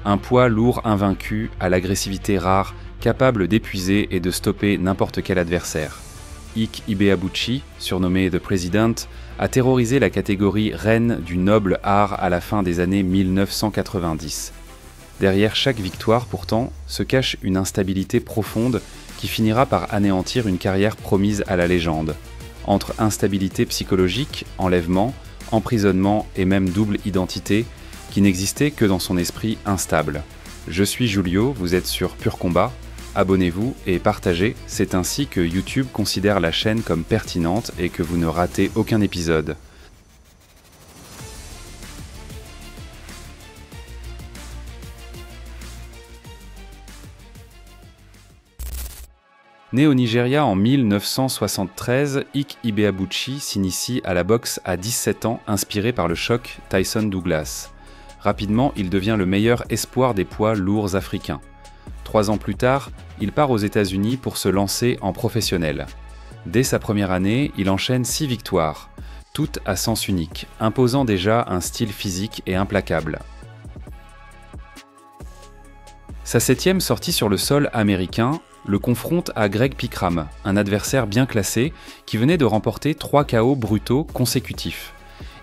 Un poids lourd invaincu, à l'agressivité rare, capable d'épuiser et de stopper n'importe quel adversaire. Ike Ibeabuchi, surnommé The President, a terrorisé la catégorie reine du noble art à la fin des années 1990. Derrière chaque victoire, pourtant, se cache une instabilité profonde qui finira par anéantir une carrière promise à la légende. Entre instabilité psychologique, enlèvement, emprisonnement et même double identité, qui n'existait que dans son esprit instable. Je suis Julio, vous êtes sur Pur Combat. Abonnez-vous et partagez, c'est ainsi que YouTube considère la chaîne comme pertinente et que vous ne ratez aucun épisode. Né au Nigeria en 1973, Ike Ibeabuchi s'initie à la boxe à 17 ans, inspiré par le choc Tyson Douglas. Rapidement, il devient le meilleur espoir des poids lourds africains. 3 ans plus tard, il part aux États-Unis pour se lancer en professionnel. Dès sa première année, il enchaîne 6 victoires, toutes à sens unique, imposant déjà un style physique et implacable. Sa 7e sortie sur le sol américain le confronte à Greg Pikram, un adversaire bien classé qui venait de remporter 3 KO brutaux consécutifs.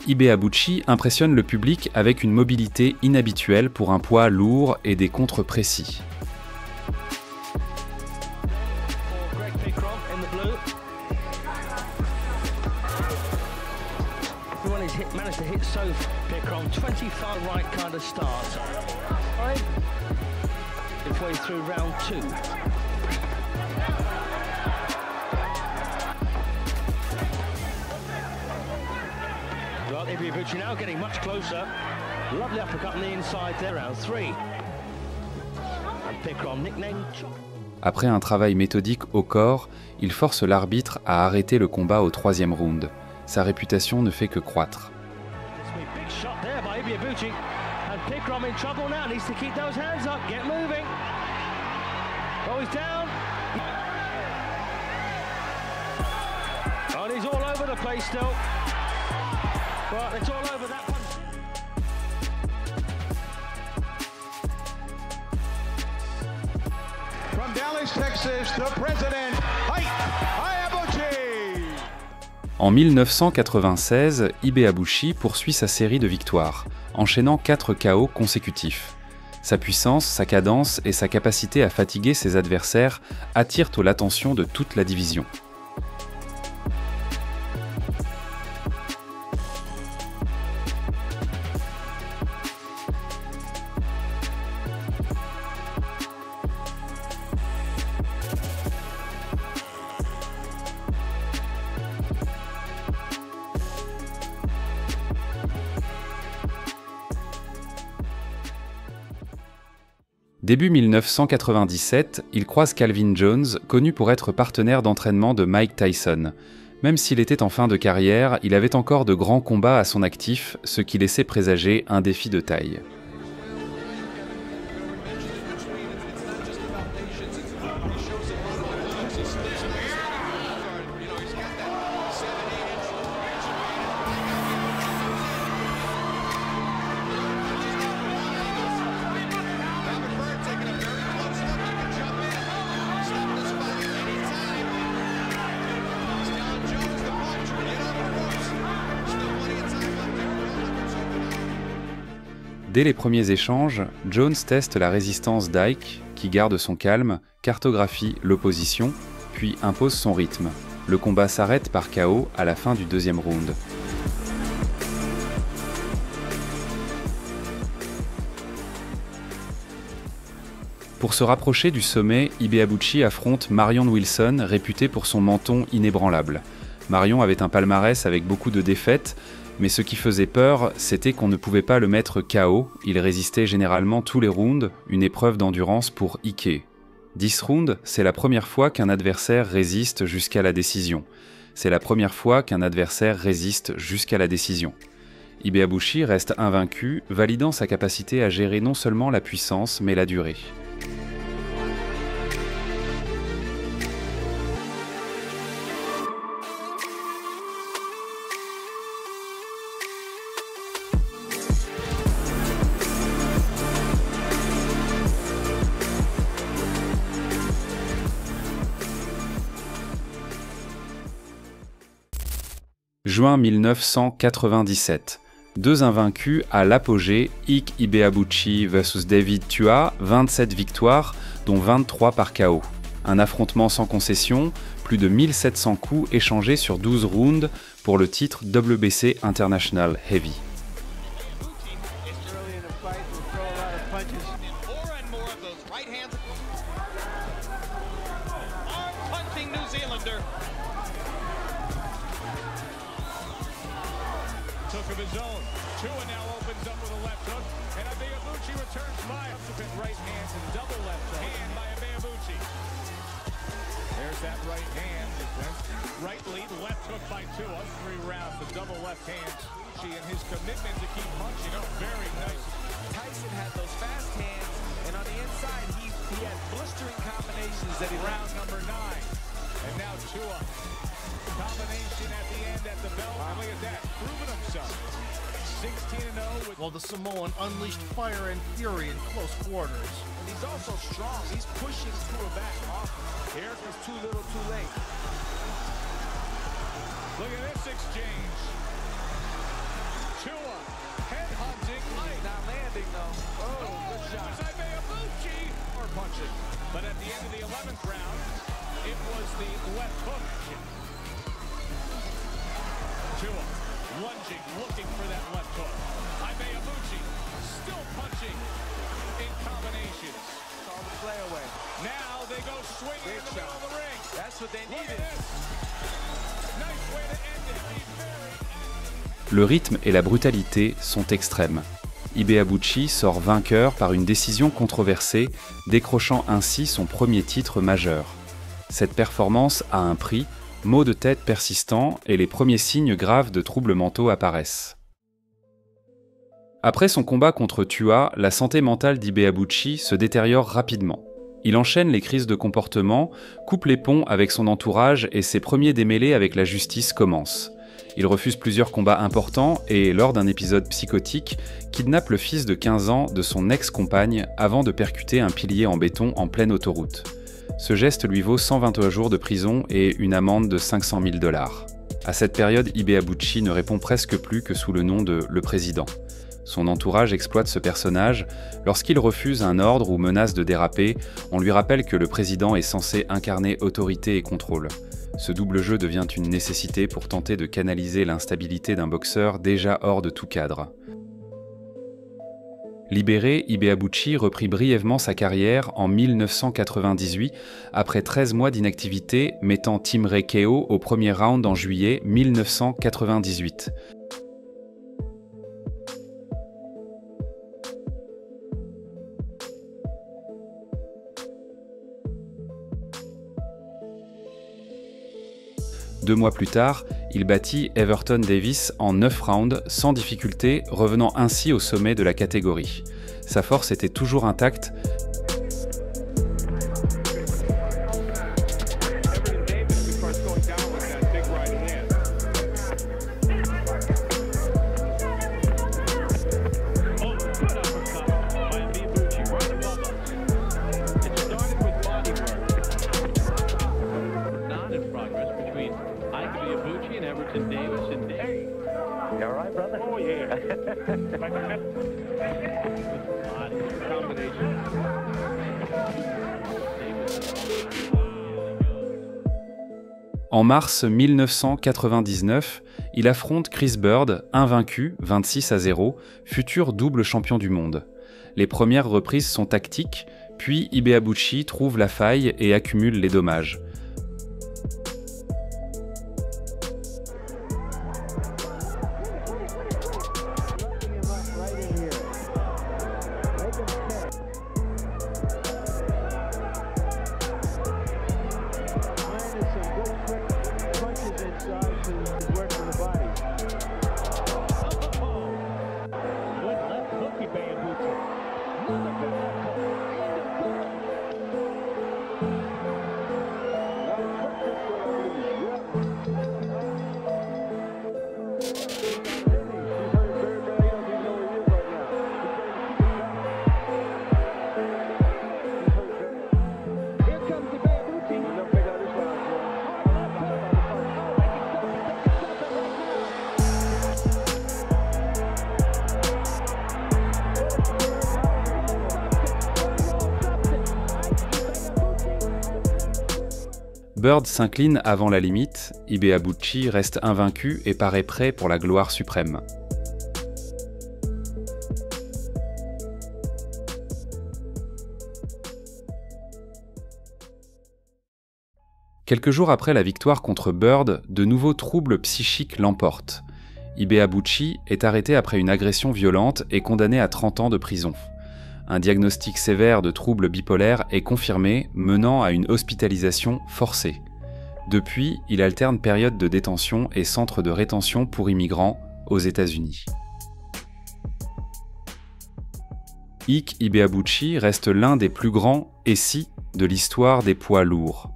Ibeabuchi impressionne le public avec une mobilité inhabituelle pour un poids lourd et des contres précis. Ibeabuchi now getting much closer. Lovely uppercut on the inside there, round 3. And Pikram nicknamed Chop. Après un travail méthodique au corps, il force l'arbitre à arrêter le combat au 3e round. Sa réputation ne fait que croître. Big shot there by Ibeabuchi. And Pikram in trouble now, needs to keep those hands up, get moving. Oh, he's down. Oh, he's all over the place still. Well, it's all over that one. From Dallas, Texas, the president, Ike Ibeabuchi. En 1996, Ibeabuchi poursuit sa série de victoires, enchaînant 4 KO consécutifs. Sa puissance, sa cadence et sa capacité à fatiguer ses adversaires attirent l'attention de toute la division. Début 1997, il croise Calvin Jones, connu pour être partenaire d'entraînement de Mike Tyson. Même s'il était en fin de carrière, il avait encore de grands combats à son actif, ce qui laissait présager un défi de taille. Dès les premiers échanges, Jones teste la résistance d'Ike, qui garde son calme, cartographie l'opposition, puis impose son rythme. Le combat s'arrête par KO à la fin du 2e round. Pour se rapprocher du sommet, Ibeabuchi affronte Marion Wilson, réputée pour son menton inébranlable. Marion avait un palmarès avec beaucoup de défaites, mais ce qui faisait peur, c'était qu'on ne pouvait pas le mettre KO, il résistait généralement tous les rounds, une épreuve d'endurance pour Ike. 10 rounds, c'est la première fois qu'un adversaire résiste jusqu'à la décision. C'est la première fois qu'un adversaire résiste jusqu'à la décision. Ibeabuchi reste invaincu, validant sa capacité à gérer non seulement la puissance, mais la durée. Juin 1997. 2 invaincus à l'apogée, Ike Ibeabuchi vs David Tua, 27 victoires, dont 23 par KO. Un affrontement sans concession, plus de 1700 coups échangés sur 12 rounds pour le titre WBC International Heavy. Took of his own. Tua now opens up with a left hook, and Ibeabuchi returns fire. Subsequent right hands and double left hook. Hand by Ibeabuchi. There's that right hand. Right lead, left hook by Tua. 3 rounds, the double left hand. And his commitment to keep punching. Oh, very nice. Tyson had those fast hands, and on the inside, he had blistering combinations that he round number 9. And now Tua. Combination at the end at the bell. Wow. Look at that, proving himself. 16-0. While the Samoan unleashed fire and fury in close quarters. And he's also strong. He's pushing Tua back off. Here comes too little, too late. Look at this exchange. Tua head hunting. He's not landing though. Oh, good shot. It was Ibeabuchi or punching. But at the end of the 11th round, it was the left hook. Tua lunging, looking for that left hook. Ibeabuchi still punching in combinations. Call the play away. Now they go swinging in the middle of the ring. That's what they Look needed. at this. Nice way to end it. Le rythme et la brutalité sont extrêmes. Ibeabuchi sort vainqueur par une décision controversée, décrochant ainsi son premier titre majeur. Cette performance a un prix, maux de tête persistants et les premiers signes graves de troubles mentaux apparaissent. Après son combat contre Tua, la santé mentale d'Ibeabuchi se détériore rapidement. Il enchaîne les crises de comportement, coupe les ponts avec son entourage et ses premiers démêlés avec la justice commencent. Il refuse plusieurs combats importants et, lors d'un épisode psychotique, kidnappe le fils de 15 ans de son ex-compagne avant de percuter un pilier en béton en pleine autoroute. Ce geste lui vaut 121 jours de prison et une amende de 500 000 $. À cette période, Ibeabuchi ne répond presque plus que sous le nom de « le président ». Son entourage exploite ce personnage. Lorsqu'il refuse un ordre ou menace de déraper, on lui rappelle que le président est censé incarner autorité et contrôle. Ce double jeu devient une nécessité pour tenter de canaliser l'instabilité d'un boxeur déjà hors de tout cadre. Libéré, Ibeabuchi reprit brièvement sa carrière en 1998 après 13 mois d'inactivité, mettant Tim Ray KO au premier round en juillet 1998. Deux mois plus tard, il battit Everton Davis en 9 rounds sans difficulté, revenant ainsi au sommet de la catégorie. Sa force était toujours intacte. En mars 1999, il affronte Chris Bird, invaincu, 26-0, futur double champion du monde. Les premières reprises sont tactiques, puis Ibeabuchi trouve la faille et accumule les dommages. Bird s'incline avant la limite, Ibeabuchi reste invaincu et paraît prêt pour la gloire suprême. Quelques jours après la victoire contre Bird, de nouveaux troubles psychiques l'emportent. Ibeabuchi est arrêté après une agression violente et condamné à 30 ans de prison. Un diagnostic sévère de troubles bipolaires est confirmé, menant à une hospitalisation forcée. Depuis, il alterne périodes de détention et centres de rétention pour immigrants aux États-Unis. Ike Ibeabuchi reste l'un des plus grands SI de l'histoire des poids lourds.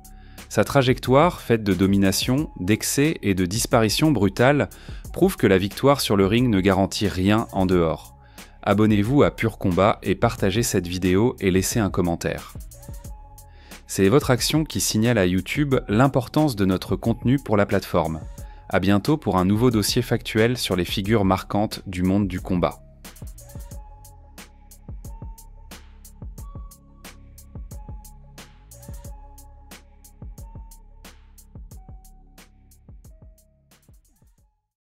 Sa trajectoire, faite de domination, d'excès et de disparition brutale, prouve que la victoire sur le ring ne garantit rien en dehors. Abonnez-vous à Pur Combat et partagez cette vidéo et laissez un commentaire. C'est votre action qui signale à YouTube l'importance de notre contenu pour la plateforme. À bientôt pour un nouveau dossier factuel sur les figures marquantes du monde du combat.